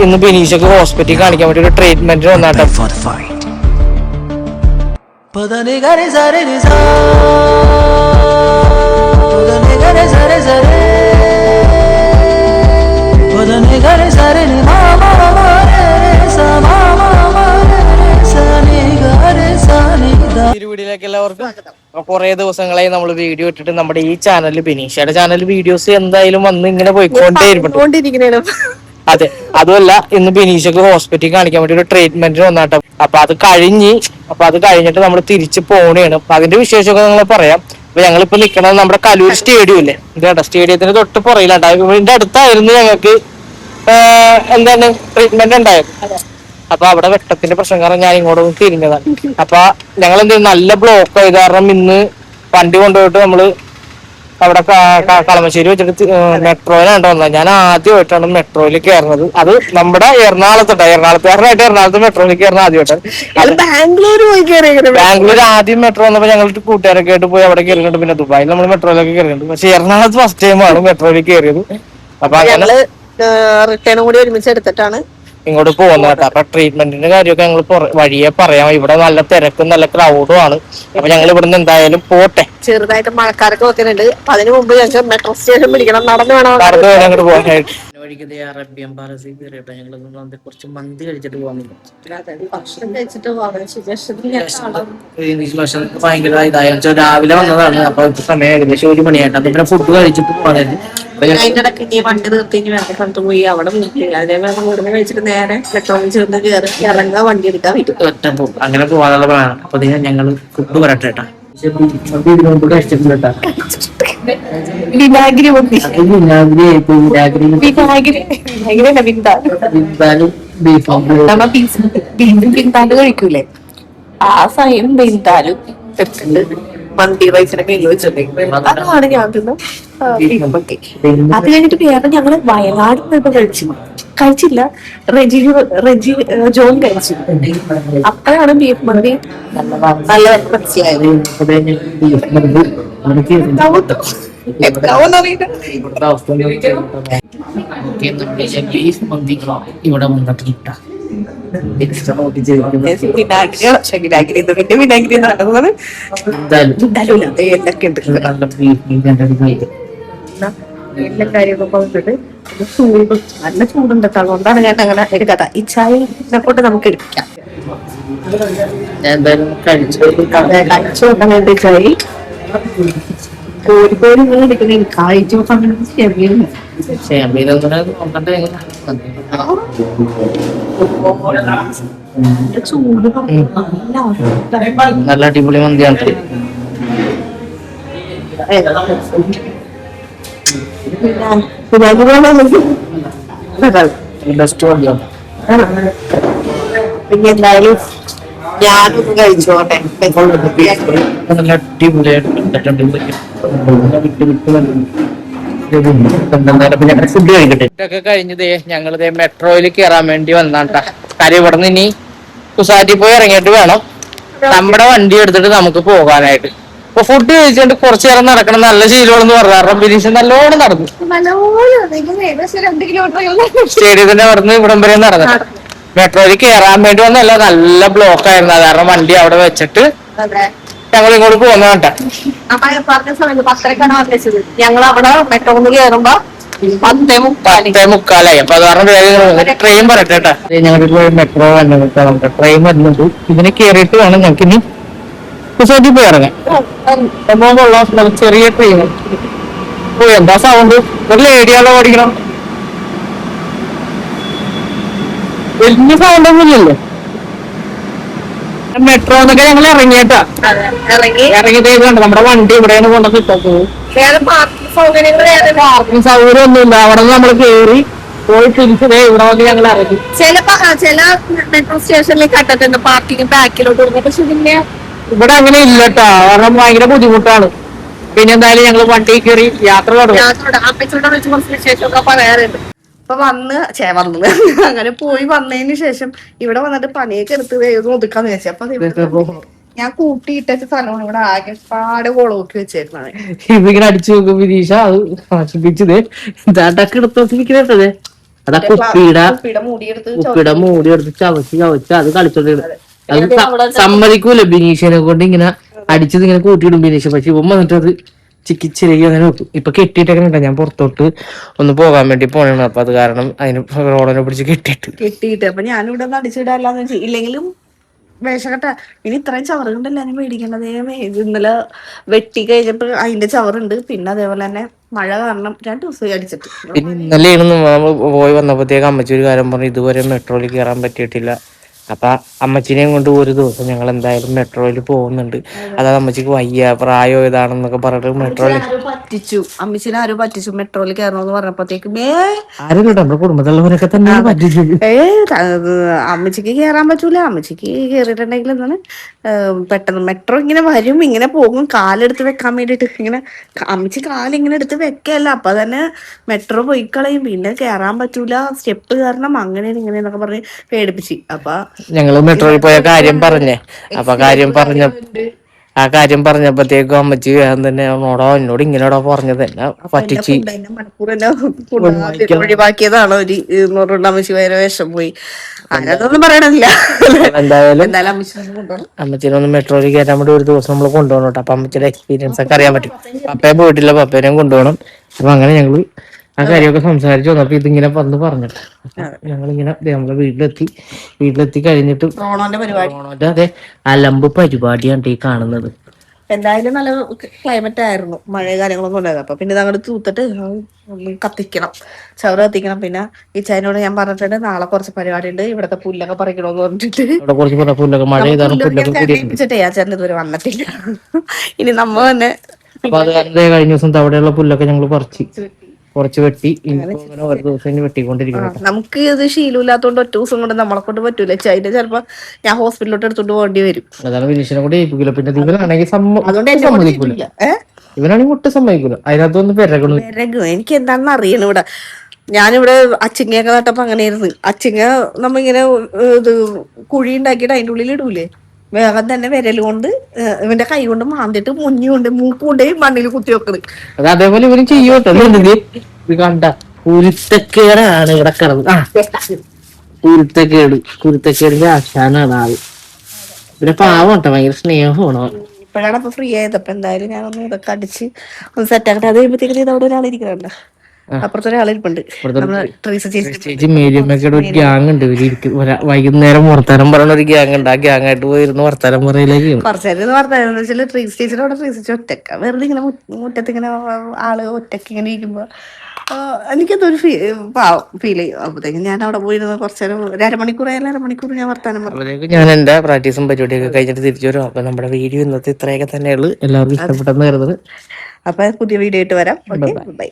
ഇന്ന് ബിനീഷക്ക് ഹോസ്പിറ്റലിൽ കാണിക്കാൻ വേണ്ടി ഒരു ട്രീറ്റ്മെന്റ് വന്നാട്ടെ. വീഡിയോയിലേക്ക് എല്ലാവർക്കും കുറെ ദിവസങ്ങളായി നമ്മൾ വീഡിയോ ഇട്ടിട്ട് നമ്മുടെ ഈ ചാനലിൽ ബിനീഷയുടെ ചാനലിൽ വീഡിയോസ് എന്തായാലും വന്ന് ഇങ്ങനെ പോയിക്കൊണ്ടേയിരിക്കും. അതെ, അതുമല്ല ഇന്ന് ബിനീഷക്ക് ഹോസ്പിറ്റലിൽ കാണിക്കാൻ വേണ്ടി ഒരു ട്രീറ്റ്മെന്റ് വന്നാട്ടെ. അപ്പൊ അത് കഴിഞ്ഞിട്ട് നമ്മൾ തിരിച്ചു പോണേണ്. അപ്പൊ അതിന്റെ വിശേഷമൊക്കെ നിങ്ങൾ പറയാം. അപ്പൊ ഞങ്ങളിപ്പോ നിൽക്കുന്നത് നമ്മുടെ കലൂർ സ്റ്റേഡിയം ഇല്ലേ, ഇതേട്ടാ സ്റ്റേഡിയത്തിന് തൊട്ട് പുറയിലുണ്ടാവും. ഇതിന്റെ അടുത്തായിരുന്നു ഞങ്ങൾക്ക് എന്താണ് ട്രീറ്റ്മെന്റ് ഉണ്ടായത്. അപ്പൊ അവിടെ വെട്ടത്തിന്റെ പ്രശ്നം കാരണം ഞാൻ ഇങ്ങോട്ട് തിരിഞ്ഞതാണ്. അപ്പൊ ഞങ്ങൾ എന്ത് ചെയ്യും, നല്ല ബ്ലോക്ക് ആയത് കാരണം ഇന്ന് വണ്ടി കൊണ്ടുപോയിട്ട് നമ്മള് അവിടെ കളമശ്ശേരി വെച്ചിട്ട് മെട്രോയിലാണ് വന്നത്. ഞാൻ ആദ്യമായിട്ടാണ് മെട്രോയിൽ കയറുന്നത്. അത് നമ്മുടെ എറണാകുളത്തുകാരനായിട്ട് എറണാകുളത്ത് മെട്രോയിൽ കയറുന്നത് ആദ്യമായിട്ടാണ്. ബാംഗ്ലൂർ ആദ്യം മെട്രോ വന്നപ്പോ ഞങ്ങൾ കൂട്ടുകാരൊക്കെ ആയിട്ട് പോയി അവിടെ കയറിയിട്ടുണ്ട്. പിന്നെ ദുബായിൽ നമ്മൾ മെട്രോയിലൊക്കെ കയറിയിട്ടുണ്ട്. പക്ഷെ എറണാകുളത്ത് ഫസ്റ്റ് ടൈമാണ് മെട്രോയിൽ കയറിയത്. അപ്പൊ അങ്ങനെ റിട്ടേണും കൂടി ഒരുമിച്ച് എടുത്തിട്ടാണ് ഇങ്ങോട്ട് പോകുന്നത് കേട്ടോ. അപ്പൊ ട്രീറ്റ്മെന്റിന്റെ കാര്യമൊക്കെ ഞങ്ങൾ വഴിയെ പറയാം. ഇവിടെ നല്ല തിരക്കും നല്ല ക്രൗഡും ആണ്. അപ്പൊ ഞങ്ങൾ ഇവിടുന്ന് എന്തായാലും പോട്ടെ. ചെറുതായിട്ട് മഴക്കാരൊക്കെ വെക്കുന്നുണ്ട്. അതിനു മുമ്പ് ഞങ്ങൾക്ക് മെട്രോ സ്റ്റേഷൻ പിടിക്കണം. നടന്നു വേണം അങ്ങോട്ട് പോകാനായിട്ട്. വഴിക്ക് അറേബ്യൻ പാലസിൽ കയറിയിട്ടോ. ഞങ്ങൾ കുറച്ച് മന്തി കഴിച്ചിട്ട് പോകുന്നില്ല. ഭക്ഷണം കഴിച്ചിട്ട് ഭയങ്കര ഇതായ രാവിലെ വന്നതാണ്. അപ്പൊ സമയം ഏകദേശം 1 മണിയായിട്ട്. അപ്പൊ പിന്നെ ഫുഡ് കഴിച്ചിട്ട് പോകാനായിരുന്നു. അതിനിടയ്ക്ക് ഇനി വണ്ടി നിർത്തി ഇനി വേറെ സ്ഥലത്ത് പോയി അവിടെ അതേപോലെ ഇവിടുന്ന് കഴിച്ചിട്ട് നേരെ പെട്രോളിൽ ചേർന്ന് കയറി ഇറങ്ങുക, വണ്ടി എടുക്കാൻ പറ്റും. അങ്ങനെ പോകാനുള്ള പ്ലാനാണ്. അപ്പൊ ഞങ്ങൾ ഫുഡ് വരട്ടെ കേട്ടാ. കഴിച്ചിട്ടില്ല. വിനാഗിരി കഴിക്കൂലേ, ആ സമയം ബിന്ദാലും മന്തി റൈസിനൊക്കെ അതാണ് ഞാൻ അത് കഴിഞ്ഞിട്ട് വേറെ ഞങ്ങള് വയനാട് പോയപ്പോ കഴിച്ചില്ല. റെജി ജോൺ കഴിച്ചു. അപ്പോഴാണ് ബീഫ് മന്തി നല്ല മനസ്സിലായത്. ബീഫ് മന്തി ഇവിടെ വന്നിട്ട് കിട്ടാം. എല്ലാ കാര്യമൊക്കെ പറഞ്ഞിട്ട് നല്ല ചൂടുണ്ട്. അതുകൊണ്ടാണ് ഞാൻ അങ്ങനെ എടുക്കാത്ത. ഈ ചായനെ കൊണ്ട് നമുക്ക് എടുക്കാം. കഴിച്ചു നോക്കാൻ ചായ കോഴിക്കോട് എടുക്കുന്ന കാഴ്ച ചൂട് നല്ല അടിപൊളി മന്തിയാണ്. പിന്നെ എന്തായാലും ഞാനൊന്ന് കഴിച്ചോട്ടെ. നല്ല അടിപൊളിയായിട്ട് ഫുഡ് കഴിക്കട്ടെ. ഇതൊക്കെ കഴിഞ്ഞത് ഞങ്ങളിത് മെട്രോയിൽ കയറാൻ വേണ്ടി വന്നാട്ടാ. കാര്യം ഇവിടെ നിന്ന് ഇനി കുസാറ്റി പോയി ഇറങ്ങിയിട്ട് വേണം നമ്മുടെ വണ്ടി എടുത്തിട്ട് നമുക്ക് പോകാനായിട്ട്. അപ്പൊ ഫുഡ് കഴിച്ചിട്ട് കുറച്ചു നേരം നടക്കണം. നല്ല ശീലമാണെന്ന് പറഞ്ഞു. കാരണം ബിനീഷ് നല്ലോണം നടന്നു. സ്റ്റേഡിയത്തിന്റെ അവിടുന്ന് ഇവിടം വരെ നടന്നു. മെട്രോയിൽ കയറാൻ വേണ്ടി വന്നല്ല, നല്ല ബ്ലോക്ക് ആയിരുന്നു. അത് കാരണം വണ്ടി അവിടെ വെച്ചിട്ട് ഞങ്ങൾ ഇങ്ങോട്ട് പോകുന്ന കേട്ടാ. പറഞ്ഞ സമയത്ത് 10:30ക്കാണ് വന്നത്. ഞങ്ങൾ അവിടെ മെട്രോന്ന് കയറുമ്പോ 10:45. അപ്പൊ അത് കാരണം വേഗം ട്രെയിൻ പറയട്ടെ കേട്ടാ. ഞങ്ങൾക്ക് മെട്രോ വന്നിട്ട് ട്രെയിൻ വരുന്നുണ്ട്. ഇതിന് കയറിയിട്ട് വേണം ഞങ്ങൾക്ക് ഇനി കുസാറ്റി പോയി ഇറങ്ങാൻ. സംഭവം ചെറിയ ട്രെയിൻ. എന്താ സൗണ്ട്? ഒരു ലേഡിയാണോ ഓടിക്കണം? വലിയ സൗണ്ട് ഒന്നും ഇല്ലല്ലോ. മെട്രോ എന്നൊക്കെ ഞങ്ങൾ ഇറങ്ങിയിട്ടാ. ഇറങ്ങിയിട്ട് കണ്ടോ നമ്മുടെ വണ്ടി ഇവിടെയാണ് കൊണ്ടുവന്നിട്ടത്. പാർക്കിംഗ് സൗകര്യം ഒന്നുമില്ല. അവിടെ നിന്ന് നമ്മൾ കയറി പോയി തിരിച്ചതേ ഇവിടെ വന്ന് ഞങ്ങൾ ഇറങ്ങി. ചില മെട്രോ സ്റ്റേഷനിൽ കണ്ടിട്ടുണ്ട് പാർക്കിംഗ് ബാക്കിലോട്ട്. പക്ഷെ പിന്നെ ഇവിടെ അങ്ങനെ ഇല്ല കേട്ടോ. കാരണം ഭയങ്കര ബുദ്ധിമുട്ടാണ്. പിന്നെ എന്തായാലും ഞങ്ങൾ വണ്ടി കയറി യാത്ര തുടങ്ങും. പറയാറുണ്ട്. ഇപ്പൊ വന്ന് അങ്ങനെ പോയി വന്നതിന് ശേഷം ഇവിടെ വന്നിട്ട് പണിയൊക്കെ എടുത്ത് വേഗം ഒതുക്കാന്ന് വെച്ചാൽ അപ്പൊ ഞാൻ കൂട്ടിയിട്ട സ്ഥലമാണ് ഇവിടെ ആകെ പാടെ കൊളോക്കി വെച്ചേക്കുന്നത്. ഇതിങ്ങനെ അടിച്ചു നോക്കും വിനീഷ. അത് നശിപ്പിച്ചത് ഇതാട്ടൊക്കെ എടുത്തോണ്ടിരിക്കുന്നത്. അതാ കുപ്പിയുടെ മൂടിയെടുത്ത് മൂടി എടുത്ത് ചവച്ച് അത് കളിച്ചോണ്ടിരുന്നത്. അത് സമ്മതിക്കൂല ബിനീഷിനെ കൊണ്ട് ഇങ്ങനെ അടിച്ചത് ഇങ്ങനെ കൂട്ടിയിടും ബിനീഷ്. പക്ഷെ ഇവൻ വന്നിട്ട് അത് ചിക്കിച്ചിരകി അങ്ങനെ വെക്കും. ഇപ്പൊ കെട്ടിയിട്ടൊക്കെ ഉണ്ടാ, ഞാൻ പുറത്തോട്ട് ഒന്ന് പോകാൻ വേണ്ടി പോണാണ്. അപ്പൊ അത് കാരണം അതിന് റോഡനെ പിടിച്ച് കെട്ടിയിട്ട് അപ്പൊ ഞാനിവിടെ ഒന്ന് അടിച്ചിടാല്ലാന്ന് വെച്ചാൽ ഇല്ലെങ്കിലും വേഷകെട്ട ഇനി ഇത്രയും ചവറുണ്ടല്ലോ ഞാൻ മേടിക്കേണ്ടതേ. ഇന്നലെ വെട്ടി കഴിഞ്ഞപ്പോ അതിന്റെ ചവറുണ്ട്. പിന്നെ അതേപോലെ തന്നെ മഴ കാരണം 2 ദിവസമായി അടിച്ചിട്ട്. പിന്നെ ഇന്നലെയാണ് നമ്മൾ പോയി വന്നപ്പോഴത്തേക്ക് അമ്മച്ചി ഒരു കാര്യം പറഞ്ഞു, ഇതുവരെ മെട്രോയിൽ കയറാൻ പറ്റിയിട്ടില്ല. അപ്പൊ അമ്മച്ചിനെയും കൊണ്ട് ഒരു ദിവസം ഞങ്ങൾ എന്തായാലും മെട്രോയിൽ പോകുന്നുണ്ട്. അതായത് അമ്മച്ചിക്ക് വയ്യ, പ്രായോ ഇതാണെന്നൊക്കെ പറഞ്ഞിട്ട് മെട്രോയിൽ പറ്റിച്ചു. അമ്മച്ചിനെ ആരോ പറ്റിച്ചു മെട്രോയിൽ കയറണമെന്ന് പറഞ്ഞപ്പോഴത്തേക്കും ആരും നമ്മുടെ കുടുംബത്തിലുള്ളവരൊക്കെ തന്നെയാണ് പറ്റിച്ചത്. അമ്മച്ചിക്ക് കയറാൻ പറ്റൂല. അമ്മച്ചിക്ക് കയറിയിട്ടുണ്ടെങ്കിൽ എന്താണ് പെട്ടെന്ന് മെട്രോ ഇങ്ങനെ വരും, ഇങ്ങനെ പോകും, കാലെടുത്ത് വെക്കാൻ വേണ്ടിട്ട് ഇങ്ങനെ അമ്മച്ചി കാലിങ്ങനെ എടുത്ത് വെക്കല്ല. അപ്പൊ തന്നെ മെട്രോ പോയി കളയും. പിന്നെ കയറാൻ പറ്റൂല, സ്റ്റെപ്പ് കയറണം, അങ്ങനെ ഇങ്ങനെയെന്നൊക്കെ പറഞ്ഞ് പേടിപ്പിച്ച്. അപ്പൊ ഞങ്ങള് മെട്രോയിൽ പോയ കാര്യം പറഞ്ഞേ. അപ്പൊ കാര്യം പറഞ്ഞപ്പോഴത്തേക്കും അമ്മച്ചി വേഗം തന്നെ നോടോ എന്നോട് ഇങ്ങനെയോടോ പറഞ്ഞത് എന്നെ പറ്റിച്ച് ഒഴിവാക്കിയതാണോ ഒരു 200 അമ്മച്ചി വേറെ വേഷം പോയി. ആരതൊന്നും പറയണില്ല. എന്തായാലും അമ്മച്ചിനെ ഒന്ന് മെട്രോയിൽ കയറ്റാൻ വേണ്ടി ഒരു ദിവസം നമ്മള് കൊണ്ടുപോകണം. അപ്പൊ അമ്മച്ചിയുടെ എക്സ്പീരിയൻസ് ഒക്കെ അറിയാൻ പറ്റും. പപ്പയെ പോയിട്ടില്ല, പപ്പേനെയും കൊണ്ടുപോകണം. അപ്പൊ അങ്ങനെ ഞങ്ങള് ആ കാര്യമൊക്കെ സംസാരിച്ചു വന്നപ്പോ ഇതിങ്ങനെ വന്ന് പറഞ്ഞിട്ട് ഞങ്ങളിങ്ങനെ നമ്മളെ വീട്ടിലെത്തി കഴിഞ്ഞിട്ട് ഓണോന്റെ അതെ അലമ്പ് പരിപാടിയാണ് ഈ കാണുന്നത്. എന്തായാലും നല്ല ക്ലൈമറ്റ് ആയിരുന്നു, മഴ കാര്യങ്ങളൊന്നും ഉണ്ടായിരുന്നു. അപ്പൊ പിന്നെ അങ്ങോട്ട് തൂത്തിട്ട് കത്തിക്കണം, ചവറ് കത്തിക്കണം. പിന്നെ ഈ ചൈനോട് ഞാൻ പറഞ്ഞിട്ടുണ്ട് നാളെ കുറച്ച് പരിപാടി ഉണ്ട്, ഇവിടത്തെ പുല്ലൊക്കെ പറിക്കണോന്ന് പറഞ്ഞിട്ട്. ഏൽപ്പിച്ചിട്ടേ ആ ചേട്ടൻ ഇതുവരെ വന്നിട്ടില്ല. ഇനി നമ്മ തന്നെ അപ്പൊ അത് കഴിഞ്ഞ ദിവസം അവിടെയുള്ള പുല്ലൊക്കെ ഞങ്ങൾ കുറച്ച് വെട്ടി. ഇങ്ങനെ ഓരോ ദിവസം വെട്ടിക്കൊണ്ടിരിക്കണം. നമുക്ക് ഇത് ശീലമില്ലാത്തോണ്ട് ഒറ്റ ദിവസം കൊണ്ട് നമ്മളെ കൊണ്ട് പറ്റൂല. ചൈന ചിലപ്പോ ഞാൻ ഹോസ്പിറ്റലിലോട്ട് എടുത്തോണ്ട് പോകേണ്ടി വരും. അതാണ് വിനീഷിനെ കൂടെ ഏൽപ്പിക്കില്ല. പിന്നെ ഇവനാണെങ്കിൽ സമ്മതിക്കൂല. ഇവനാണെങ്കിൽ ഒട്ടും സമ്മതിക്കൂല. അതിനകത്തൊന്ന് വിറക് എനിക്ക് എന്താണെന്ന് അറിയണം. ഇവിടെ ഞാനിവിടെ അച്ചിങ്ങയൊക്കെ നട്ടപ്പോ അങ്ങനെയായിരുന്നു. അച്ചിങ്ങ നമ്മിങ്ങനെ ഇത് കുഴി ഉണ്ടാക്കിയിട്ട് അതിന്റെ ഉള്ളിൽ ഇടൂലേ, വേഗം തന്നെ വിരൽ കൊണ്ട് ഇവന്റെ കൈ കൊണ്ട് മാന്തിട്ട് മുഞ്ഞുകൊണ്ട് മൂക്കുകൊണ്ട് മണ്ണിൽ കുത്തി വെക്കണ്. അത് അതേപോലെ ഇവരും ചെയ്യോട്ടോ. ഇത് കണ്ട കുരുത്തക്കേടാണ് ഇവിടെ കിടന്നത്. കുരുത്തക്കേടിന്റെ ആശാനാണ് ആള്. പിന്നെ പാവം കേട്ടോ, ഭയങ്കര സ്നേഹമാണോ. ഇപ്പോഴാണ് അപ്പൊ ഫ്രീ ആയത്. അപ്പൊ എന്തായാലും ഞാനൊന്ന് ഇതൊക്കെ അടിച്ച് ഒന്ന് സെറ്റ് ആക്കട്ടെ. അത് കഴിയുമ്പോഴത്തേക്കും അവിടെ ഒരാളിരിക്കണ്ട, അപ്പുറത്തൊരാളിരിപ്പുണ്ട്. ചേച്ചി മേരിയമ്മക്കയുടെ ഒരു ഗ്യാങ് ഉണ്ട്. വൈകുന്നേരം വർത്താനം പറയുന്ന ഒരു ഗ്യാങ് ഉണ്ട്. ആ ഗ്യാങ് ആയിട്ട് പോയിരുന്ന് വർത്താനം പറയലേക്ക് കുറച്ചേരം വർത്താനം വെച്ചാൽ ട്രീസ് സ്റ്റേഷനോടെ ട്രീസ് ഒറ്റക്ക വെറുതെ ഇങ്ങനെ മുറ്റത്ത് ഇങ്ങനെ ആള് ഒറ്റക്ക് ഇങ്ങനെ ഇരിക്കുമ്പോ എനിക്കതൊരു ഫീൽ ചെയ്യും. അപ്പോഴത്തേക്കും ഞാൻ അവിടെ പോയിരുന്ന കുറച്ചേരം അരമണിക്കൂർ ഞാൻ വർത്താനം പറഞ്ഞു. ഞാൻ എന്റെ പ്രാക്ടീസും പരിപാടിയൊക്കെ കഴിഞ്ഞിട്ട് തിരിച്ചു വരും. അപ്പൊ നമ്മുടെ വീഡിയോ ഇന്നത്തെ ഇത്രയൊക്കെ തന്നെയുള്ളൂ. എല്ലാവർക്കും ഇഷ്ടപ്പെട്ടെന്ന് കരുതുന്നത്. അപ്പൊ പുതിയ വീഡിയോ ആയിട്ട് വരാം. Okay, by.